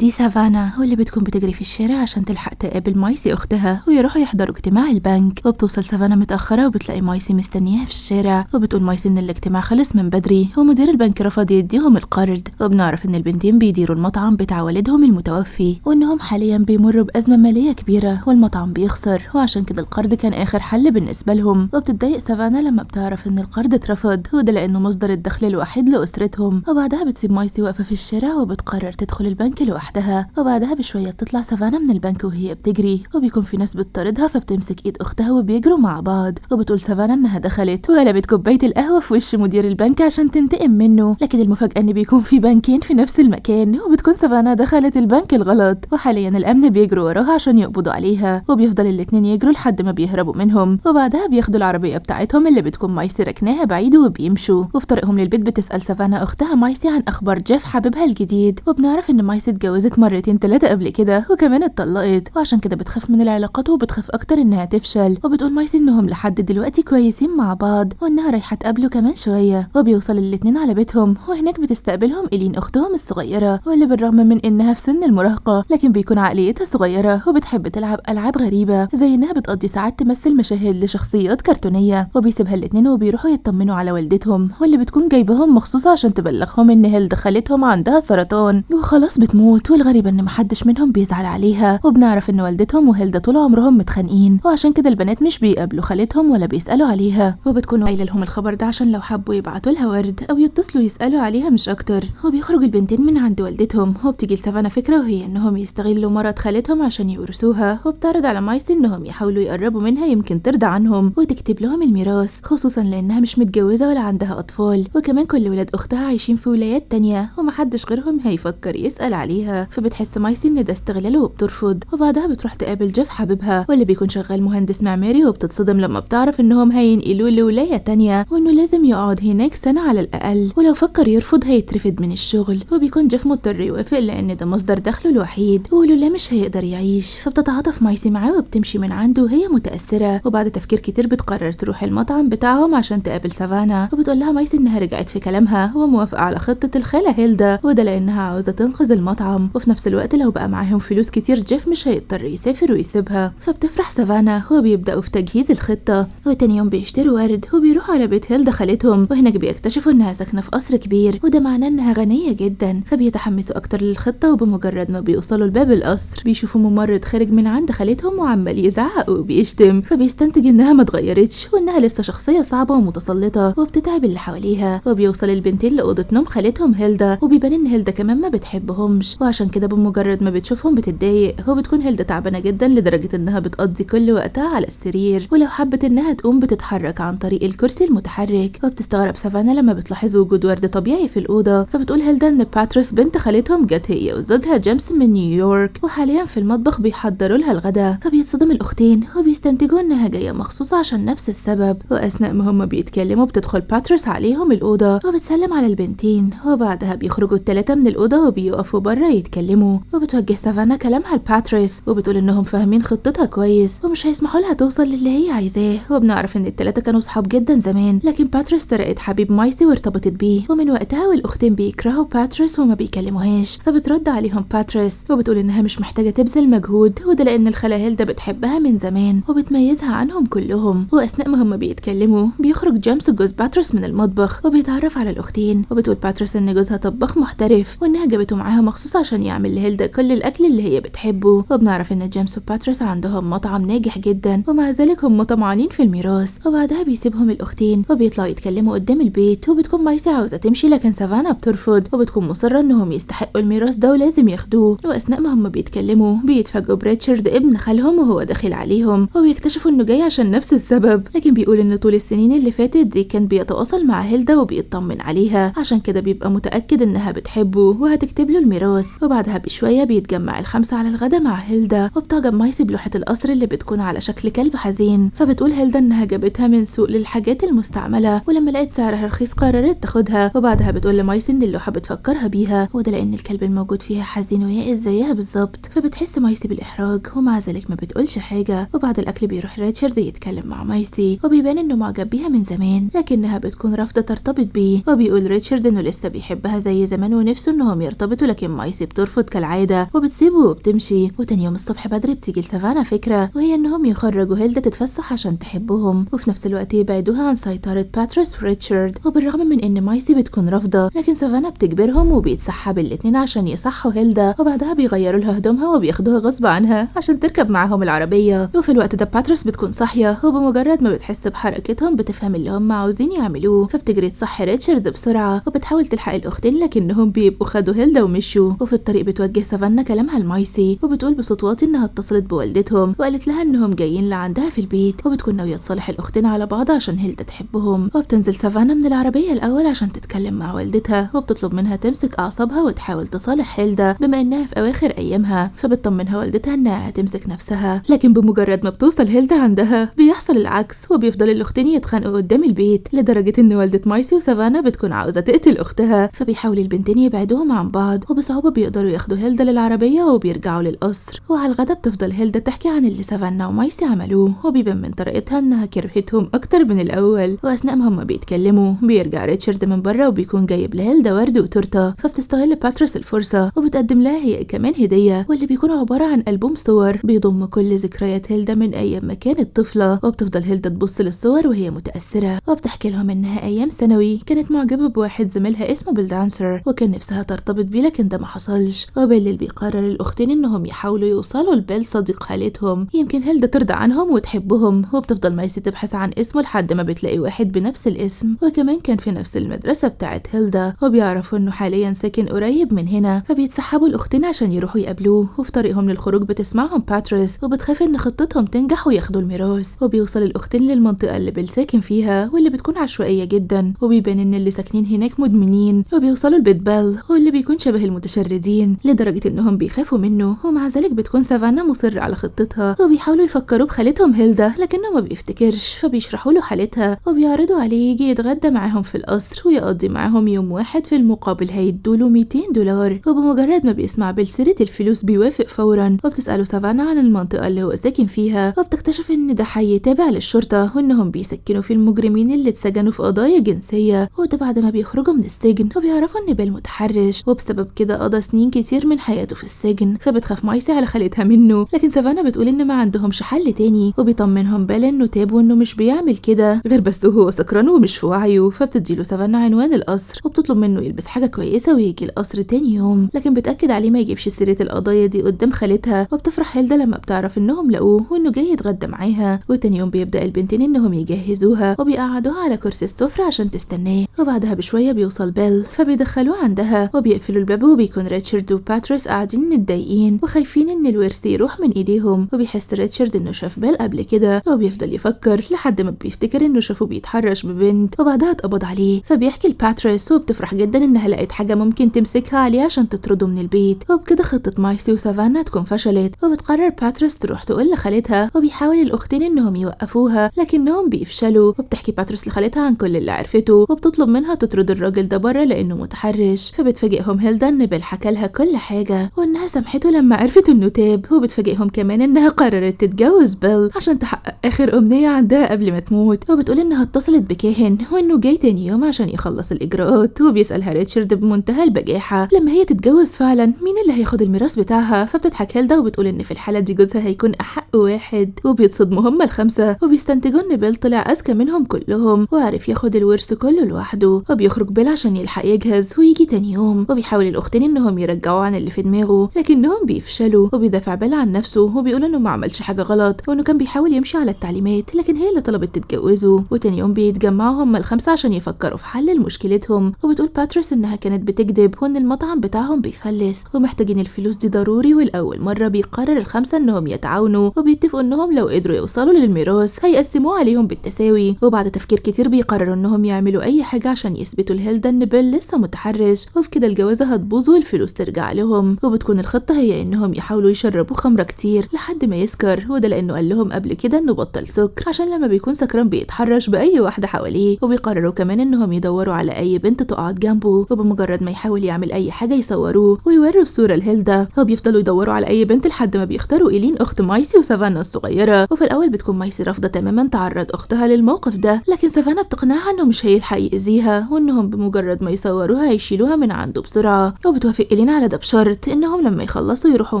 دي سافانا واللي بتكون بتجري في الشارع عشان تلحق تقابل مايسي أختها ويروحوا يحضروا اجتماع البنك. وبتوصل سافانا متأخرة وبتلاقي مايسي مستنياها في الشارع، وبتقول مايسي إن الاجتماع خلص من بدري ومدير البنك رفض يديهم القرض. وبنعرف إن البنتين بيديروا المطعم بتاع والدهم المتوفي، وإنهم حاليا بيمروا بأزمة مالية كبيرة والمطعم بيخسر، وعشان كده القرض كان آخر حل بالنسبة لهم. وبتتضايق سافانا لما بتعرف إن القرض اترفض، وده لأنه مصدر الدخل الوحيد لأسرتهم. وبعدها بتسيب مايسي واقفة في الشارع وبتقرر تدخل البنك لوحدها. وبعدها بشوية بتطلع سافانا من البنك وهي بتجري، وبيكون في ناس بتطاردها فبتمسك ايد اختها وبيجروا مع بعض. وبتقول سافانا انها دخلت وقلبت كوباية القهوة في وش مدير البنك عشان تنتقم منه، لكن المفاجأة ان بيكون في بنكين في نفس المكان، وبتكون سافانا دخلت البنك الغلط. وحاليا الامن بيجروا وراها عشان يقبضوا عليها، وبيفضل الاتنين يجروا لحد ما بيهربوا منهم. وبعدها بياخدوا العربية بتاعتهم اللي بتكون مايسي ركناها بعيد وبيمشوا. وفي طريقهم للبيت بتسأل سافانا اختها مايسي عن اخبار جيف حبيبها الجديد، وبنعرف ان مايسي اتجوزت مرتين 3 قبل كده وكمان اتطلقت، وعشان كده بتخاف من العلاقات وبتخاف اكتر انها تفشل. وبتقول مايسي انهم لحد دلوقتي كويسين مع بعض وانها رايحه تقابله كمان شويه. وبيوصل الاتنين على بيتهم، وهناك بتستقبلهم إيلين اختهم الصغيره، واللي بالرغم من انها في سن المراهقه لكن بيكون عقليتها صغيره وبتحب تلعب العاب غريبه، زي انها بتقضي ساعات تمثل مشاهد لشخصيات كرتونيه. وبيسيبها الاتنين وبيروحوا يطمنوا على والدتهم، واللي بتكون جايبهم مخصوص عشان تبلغهم ان هيلدا خالتهم عندها سرطان وخلاص بتموت. والغريب ان محدش منهم بيزعل عليها. وبنعرف ان والدتهم وهيلدا طول عمرهم متخانقين، وعشان كده البنات مش بيقابلوا خالتهم ولا بيسالوا عليها. وبتكون قايله لهم الخبر ده عشان لو حبوا يبعتوا لها ورد او يتصلوا يسالوا عليها مش اكتر. وبيخرج البنتين من عند والدتهم، وبتيجي لسافانا فكره وهي انهم يستغلوا مرض خالتهم عشان يورثوها. وبتعرض على مايسي انهم يحاولوا يقربوا منها يمكن ترضى عنهم وتكتب لهم الميراث، خصوصا لانها مش متجوزه ولا عندها اطفال، وكمان كل ولاد اختها عايشين في ولايات تانية ومحدش غيرهم هيفكر يسال عليها. فبتحس مايسي ان ده استغلال وبترفض. وبعدها بتروح تقابل جيف حبيبها واللي بيكون شغال مهندس معماري، وبتتصدم لما بتعرف انهم هينقلوه لولايه تانية وانه لازم يقعد هناك سنه على الاقل، ولو فكر يرفض هيترفد من الشغل. وبيكون جيف مضطر يوافق لان ده مصدر دخله الوحيد، ولولا مش هيقدر يعيش. فبتتعاطف مايسي معاه وبتمشي من عنده وهي متاثره. وبعد تفكير كتير بتقرر تروح المطعم بتاعهم عشان تقابل سافانا، وبتقول لها مايسي انها رجعت في كلامها وموافقه على خطه الخاله هيلدا، وده لانها عاوزه تنقذ المطعم. وفي نفس الوقت لو بقى معاهم فلوس كتير جيف مش هيضطر يسافر ويسيبها. فبتفرح سافانا وبيبداوا في تجهيز الخطه. وتاني يوم بيشتروا ورد وبيروحوا على بيت هيلدا خالتهم، وهناك بيكتشفوا انها ساكنه في قصر كبير، وده معناه انها غنيه جدا. فبيتحمسوا اكتر للخطه، وبمجرد ما بيوصلوا لباب القصر بيشوفوا ممرض خارج من عند خالتهم وعمال يزعق وبيشتم. فبيستنتج انها ما اتغيرتش وانها لسه شخصيه صعبه ومتسلطه وبتتعب اللي حواليها. وبيوصل البنتين لاوضه نوم خالتهم هيلدا، وبيبان ان هيلدا كمان ما بتحبهمش، وعشان كده بمجرد ما بتشوفهم بتتضايق. وبتكون هيلدا تعبانه جدا لدرجه انها بتقضي كل وقتها على السرير، ولو حبت انها تقوم بتتحرك عن طريق الكرسي المتحرك. وبتستغرب سافانا لما بتلاحظ وجود ورد طبيعي في الاوضه. فبتقول هيلدا ان باتريس بنت خالتهم جت هي وزوجها جيمس من نيويورك، وحاليا في المطبخ بيحضروا لها الغداء. فبيتصدم الاختين وبيستنتجوا انها جايه مخصوص عشان نفس السبب. واثناء ما هم بيتكلموا بتدخل باتريس عليهم الاوضه وبتسلم على البنتين، وبعدها بيخرجوا الثلاثه من الاوضه وبيقفوا بره يتكلموا. وبتوجه سافانا كلامها لباتريس وبتقول انهم فاهمين خطتها كويس ومش هيسمحوا لها توصل للي هي عايزاه. وبنعرف ان الثلاثه كانوا صحاب جدا زمان، لكن باتريس سرقت حبيب مايسي وارتبطت بيه، ومن وقتها والاختين بيكرهوا باتريس وما بيكلموهاش. فبترد عليهم باتريس وبتقول انها مش محتاجه تبذل مجهود، وده لان الخاله هيلدا بتحبها من زمان وبتميزها عنهم كلهم. واثناء ما هم بيتكلموا بيخرج جيمس جوز باتريس من المطبخ وبيتعرف على الاختين. وبتقول باتريس ان جوزها طباخ محترف وانها جابته معاها مخصوص عشان يعمل لهيلدا كل الاكل اللي هي بتحبه. وبنعرف ان جيمس وباتريس عندهم مطعم ناجح جدا، ومع ذلك هم طمعانين في الميراث. وبعدها بيسيبهم الاختين وبيطلعوا يتكلموا قدام البيت. وبتكون مايسي عاوزه تمشي لكن سافانا بترفض، وبتكون مصره انهم يستحقوا الميراث ده ولازم ياخدوه. واثناء ما هم بيتكلموا بيتفاجئوا بريتشارد ابن خالهم وهو داخل عليهم، وبيكتشفوا انه جاي عشان نفس السبب، لكن بيقول ان طول السنين اللي فاتت دي كان بيتواصل مع هيلدا وبيطمن عليها، عشان كده بيبقى متاكد انها بتحبه وهتكتب له الميراث. وبعدها بشويه بيتجمع الخمسه على الغدا مع هيلدا، وبتعجب مايسي بلوحه القصر اللي بتكون على شكل كلب حزين. فبتقول هيلدا انها جابتها من سوق للحاجات المستعمله، ولما لقيت سعرها رخيص قررت تاخدها. وبعدها بتقول لمايسي ان اللوحه بتفكرها بيها، وده لان الكلب الموجود فيها حزين ويائس زيها بالظبط. فبتحس مايسي بالاحراج ومع ذلك ما بتقولش حاجه. وبعد الاكل بيروح ريتشارد يتكلم مع مايسي، وبيبان انه معجب بيها من زمان لكنها بتكون رافضه ترتبط بيه. وبيقول ريتشارد انه لسه بيحبها زي زمان ونفسه انهم يرتبطوا، لكن مايسي بترفض كالعادة وبتسيبه وبتمشي. وتاني يوم الصبح بدري بتيجي لسافانا فكرة، وهي انهم يخرجوا هيلدا تتفسح عشان تحبهم وفي نفس الوقت يبعدوها عن سيطرة باتريس وريتشارد. وبالرغم من ان مايسي بتكون رافضة، لكن سافانا بتجبرهم وبيتسحب الاتنين عشان يصحوا هيلدا، وبعدها بيغيروا لها هدومها وبياخدوها غصب عنها عشان تركب معاهم العربية. وفي الوقت ده باتريس بتكون صاحية، وبمجرد ما بتحس بحركتهم بتفهم اللي هم عاوزين يعملوه، فبتجري تصحي ريتشارد بسرعة وبتحاول تلحق الاختين، لكنهم بيبقوا خدوا هيلدا ومشوا. وفي الطريق بتوجه سافانا كلامها لمايسي وبتقول بصوت واطي انها اتصلت بوالدتهم وقالت لها انهم جايين لعندها في البيت، وبتكون ناوية تصالح الاختين على بعض عشان هيلدا تحبهم. وبتنزل سافانا من العربية الاول عشان تتكلم مع والدتها، وبتطلب منها تمسك اعصابها وتحاول تصالح هيلدا بما انها في اواخر ايامها. فبتطمنها والدتها انها هتمسك نفسها، لكن بمجرد ما بتوصل هيلدا عندها بيحصل العكس، وبيفضل الاختين يتخانقوا قدام البيت لدرجة ان والدة مايسي وسافانا بتكون عاوزة تقتل اختها. فبيحاول البنتين يبعدوهم عن بعض، وبصعوبة بيقدروا ياخدوا هيلدا للعربية وبيرجعوا للقصر. وعلى الغدا بتفضل هيلدا تحكي عن اللي سافانا ومايسي عملوه، وبيبان من طريقتها انها كرهتهم اكتر من الاول. واثناء ما هما بيتكلموا بيرجع ريتشارد من بره وبيكون جايب لهيلدا ورد وتورته، فبتستغل باتريس الفرصة وبتقدم لها هي كمان هدية، واللي بيكون عبارة عن ألبوم صور بيضم كل ذكريات هيلدا من ايام ما كانت طفلة. وبتفضل هيلدا تبص للصور وهي متأثرة، وبتحكي لهم انها ايام ثانوي كانت معجبة بواحد زميلها اسمه بيل دانسر وكان نفسها ترتبط بيه، لكن ده ما حصلش. وبالليل بيقرر الاختين انهم يحاولوا يوصلوا لبيل صديق خالتهم، يمكن هيلدا ترضى عنهم وتحبهم. وبتفضل مايسي تبحث عن اسمه لحد ما بتلاقي واحد بنفس الاسم وكمان كان في نفس المدرسة بتاعت هيلدا، وبيعرفوا انه حاليا ساكن قريب من هنا. فبيتسحبوا الاختين عشان يروحوا يقابلوه، وفي طريقهم للخروج بتسمعهم باتريس وبتخاف ان خطتهم تنجح وياخدوا الميراث. وبيوصل الاختين للمنطقة اللي بيل ساكن فيها واللي بتكون عشوائية جدا، وبيبان ان اللي ساكنين هناك مدمنين. وبيوصلوا لبيت بيل واللي بيكون شبه المتشردين لدرجة انهم بيخافوا منه، ومع ذلك بتكون سافانا مصرة على خطتها وبيحاولوا يفكروا بخالتهم هيلدا لكنه ما بيفتكرش. فبيشرحوا له حالتها وبيعرضوا عليه يجي يتغدى معاهم في القصر ويقضي معاهم يوم واحد، في المقابل هيدوله $200. وبمجرد ما بيسمع بيل سيرة الفلوس بيوافق فورا، وبتسأله سافانا عن المنطقة اللي هو ساكن فيها، وبتكتشف ان ده حي تابع للشرطة وانهم بيسكنوا في المجرمين اللي اتسجنوا في قضايا جنسية. وده بعد ما بيخرجوا من السجن وبيعرفوا ان بيل متحرش وبسبب كده قضى سنين كتير من حياته في السجن. فبتخاف مايسي على خالتها منه، لكن سافانا بتقول ان ما عندهمش حل تاني، وبيطمنهم بيل انه تاب وانه مش بيعمل كده غير بس هو سكران ومش في وعيه. فبتديله سافانا عنوان القصر وبتطلب منه يلبس حاجة كويسة ويجي القصر تاني يوم، لكن بتأكد عليه ما يجيبش سيرة القضايا دي قدام خالتها. وبتفرح هيلدا لما بتعرف انهم لقوه وانه جاي يتغدى معاها. وتاني يوم بيبدأ البنتين انهم يجهزوها وبيقعدوها على كرسي السفرة عشان تستناه. وبعدها بشوية بيوصل بيل فبيدخلوه عندها وبيقفلوا الباب، وبيكون ريتشارد وباتريس قاعدين متضايقين وخايفين ان الورث يروح من ايديهم. وبيحس ريتشارد انه شاف بيل قبل كده وبيفضل يفكر لحد ما بيفتكر انه شافه بيتحرش ببنت وبعدها اتقبض عليه. فبيحكي لباتريس وبتفرح جدا انها لقت حاجة ممكن تمسكها عليه عشان تطرده من البيت. وبكده خطة مايسي وسافانا تكون فشلت، وبتقرر باتريس تروح تقول لخالتها، وبيحاول الاختين انهم يوقفوها لكنهم بيفشلوا. وبتحكي باتريس لخالتها عن كل اللي عرفته وبتطلب منها تطرد الراجل ده بره لانه متحرش. فبتفاجئهم هيلدا ان بيل حكى لها كل حاجة وانها سامحته لما عرفت انه تاب. وبتفاجئهم كمان انها قررت تتجوز بيل عشان تحقق اخر امنية عندها قبل ما تموت. وبتقول انها اتصلت بكاهن وانه جاي تاني يوم عشان يخلص الاجراءات. وبيسألها ريتشارد بمنتهى البجاحة لما هي تتجوز فعلا مين اللي هياخد الميراث بتاعها. فبتضحك هيلدا وبتقول ان في الحالة دي جوزها هيكون احق واحد. وبيتصدموا هما الخمسة وبيستنتجوا ان بيل طلع اذكى منهم كلهم وعرف ياخد الورث كله لوحده. وبيخرج بيل عشان يلحق يجهز ويجي تاني يوم، وبيحاول الاختين انهم يرجعوا عن اللي في دماغه لكنهم بيفشلوا. وبيدافع بيل عن نفسه وبيقول انه ما عملش حاجة غلط وانه كان بيحاول يمشي على التعليمات، لكن هي اللي طلبت تتجوزه. وتاني يوم بيتجمعوا هما الخمسة عشان يفكروا في حل مشكلتهم. وبتقول باتريس انها كانت بتكذب وان المطعم بتاعهم بيفلس ومحتاجين الفلوس دي ضروري. والاول مرة بيقرر الخمسة انهم يتعاونوا وبيتفقوا انهم لو قدروا يوصلوا للميراث هيقسموه عليهم بالتساوي. وبعد تفكير كتير بيقرروا انهم يعملوا اي حاجة عشان يثبتوا لهيلدا ان بيل لسه متحرش، وبكده الجوازة هتبوظ والفلوس ترجع لهم. وبتكون الخطة هي انهم يحاولوا يشربوا خمرة كتير لحد ما يسكر، وده لانه قال لهم قبل كده انه بطل سكر عشان لما بيكون سكران بيتحرش باي واحدة حواليه. وبيقرروا كمان انهم يدوروا على اي بنت تقعد جنبه، وبمجرد ما يحاول يعمل اي حاجة يصوروه ويوروا الصورة لهيلدا. وبيفضلوا يدوروا على اي بنت لحد ما بيختاروا إيلين اخت مايسي وسافانا الصغيرة. وفي الاول بتكون مايسي رافضة تماما تعرض اختها للموقف ده، لكن سافانا بتقنعها انه مش هيلحق يأذيها وانهم بمجرد ما يصوروها هيشيلوها من عنده بسرعة. وبتوافق إيلين على ده بشرط إنهم لما يخلصوا يروحوا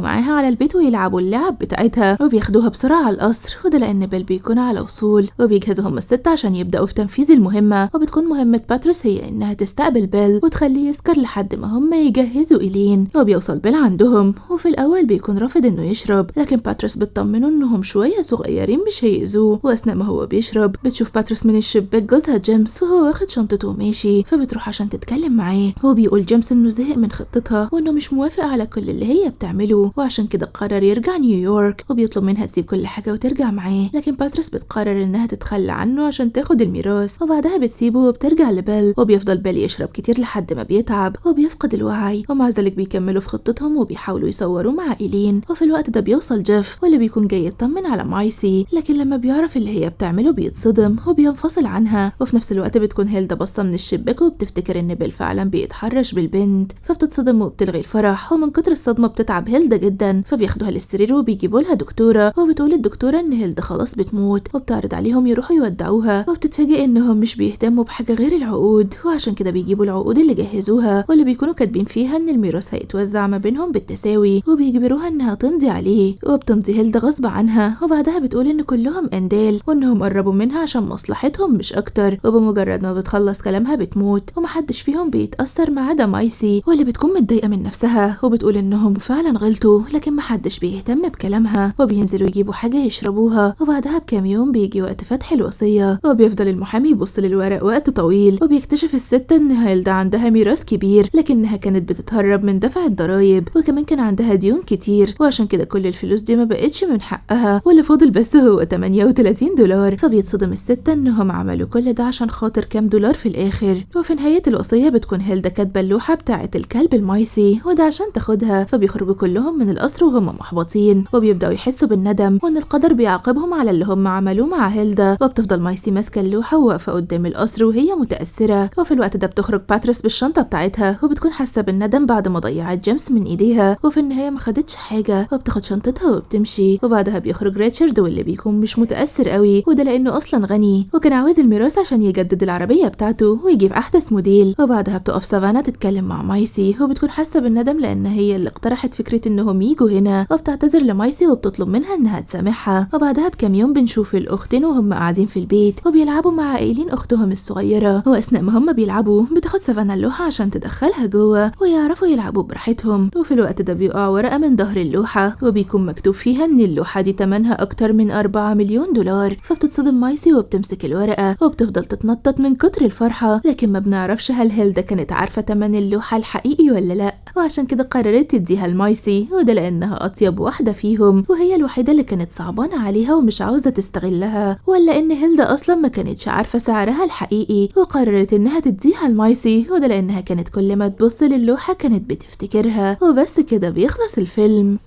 معاها على البيت ويلعبوا اللعب بتاعتها وبياخدوها بسرعة على القصر، وده لأن بيل بيكون على وصول وبيجهزوا هم الست عشان يبدأوا في تنفيذ المهمة. وبتكون مهمة باتريس هي إنها تستقبل بيل وتخليه يسكر لحد ما هم يجهزوا إيلين. وبيوصل بيل عندهم وفي الأول بيكون رافض إنه يشرب، لكن باتريس بتطمنه إنهم شوية صغيرين مش هيأذوه. وأثناء ما هو بيشرب بتشوف باتريس من الشباك جوزها جيمس وهو واخد شنطته وماشي، فبتروح عشان تتكلم معاه. هو بيقول جيمس إنه زهق من خطتها وإنه مش موافق على كل اللي هي بتعمله، وعشان كده قرر يرجع نيويورك. وبيطلب منها تسيب كل حاجة وترجع معاه، لكن باتريس بتقرر إنها تتخلى عنه عشان تاخد الميراث، وبعدها بتسيبه وبترجع لبيل. وبيفضل بيل يشرب كتير لحد ما بيتعب وبيفقد الوعي، ومع ذلك بيكملوا في خطتهم وبيحاولوا يصوروا مع إيلين. وفي الوقت ده بيوصل جيف واللي بيكون جاي يطمن على مايسي، لكن لما بيعرف اللي هي بتعمله بيتصدم وبينفصل عنها. وفي نفس الوقت بتكون هيلدا باصة من الشباك وبتفتكر إن بيل فعلا بيتحرش بالبنت، فبتتصدم وبتلغي الفرح. ومن كتر الصدمة بتتعب هيلدا جدا، فبياخدوها للسرير وبيجيبوا لها دكتورة، وبتقول الدكتورة إن هيلدا خلاص بتموت، وبتعرض عليهم يروحوا يودعوها. وبتتفاجئ إنهم مش بيهتموا بحاجة غير العقود، وعشان كده بيجيبوا العقود اللي جهزوها واللي بيكونوا كاتبين فيها إن الميراث هيتوزع ما بينهم بالتساوي، وبيجبروها إنها تمضي عليه. وبتمضي هيلدا غصب عنها، وبعدها بتقول إن كلهم أندال وإنهم قربوا منها عشان مصلحتهم مش أكتر. وبمجرد ما بتخلص كلامها بتموت، ومحدش فيهم بيتأثر ما عدا مايسي واللي بتكون متضايقة من نفسها، وبتقول إنهم فعلا غلطوا لكن محدش بيهتم بكلامها. وبينزلوا يجيبوا حاجة يشربوها، وبعدها بكام يوم بيجي وقت فتح الوصية، وبيفضل المحامي يبص للورق وقت طويل، وبيكتشف الست إن هيلدا عندها ميراث كبير لكنها كانت بتتهرب من دفع الضرايب، وكمان كان عندها ديون كتير، وعشان كده كل الفلوس دي ما بقتش من حقها واللي فاضل بس هو 38 دولار. فبيتصدم الست إنهم عملوا كل ده عشان خاطر كام دولار في الآخر. وفي نهاية الوصية بتكون هيلدا كاتبة اللوحة بتاعة الكلب المايسي وده عشان تاخدها. فبيخرجوا كلهم من القصر وهم محبطين وبيبدأوا يحسوا بالندم وإن القدر بيعاقبهم على اللي هم عملوه مع هيلدا. وبتفضل مايسي ماسكة اللوحة وواقفة قدام القصر وهي متأثرة. وفي الوقت ده بتخرج باتريس بالشنطة بتاعتها وبتكون حاسة بالندم بعد ما ضيعت جيمس من ايديها، وفي النهاية ما خدتش حاجة وبتاخد شنطتها وبتمشي. وبعدها بيخرج ريتشارد واللي بيكون مش متأثر قوي، وده لأنه أصلا غني وكان عاوز الميراث عشان يجدد العربية بتاعته ويجيب أحدث موديل. وبعدها بتقف سافانا تتكلم مع مايسي وبتكون حاسة بالندم لأن هي اللي اقترحت فكرة إنهم يجوا هنا، وبتعتذر لمايسي وبتطلب منها إنها تسامحها. وبعدها بكام يوم بنشوف الأختين وهم قاعدين في البيت وبيلعبوا مع إيلين أختهم الصغيرة، وأثناء ما هم بيلعبوا بتاخد سافانا اللوحة عشان تدخلها جوه ويعرفوا يلعبوا براحتهم. وفي الوقت ده بيقع ورقة من ظهر اللوحة وبيكون مكتوب فيها إن اللوحة دي تمنها أكتر من 4 مليون دولار. فبتتصدم مايسي وبتمسك الورقة وبتفضل تتنطط من كتر الفرحة، لكن ما بنعرفش هل هيلدا كانت عارفة تمن اللوحة الحقيقي ولا لأ، وعشان كده قررت تديها لمايسي، وده لأنها أطيب واحدة فيهم وهي الوحيدة اللي كانت صعبانة عليها ومش عاوزة تستغلها، ولا إن هيلدا أصلا ما كانتش عارفة سعرها الحقيقي وقررت إنها تديها لمايسي، وده لأنها كانت كل ما تبص للوحة كانت بتفتكرها. وبس كده بيخلص الفيلم.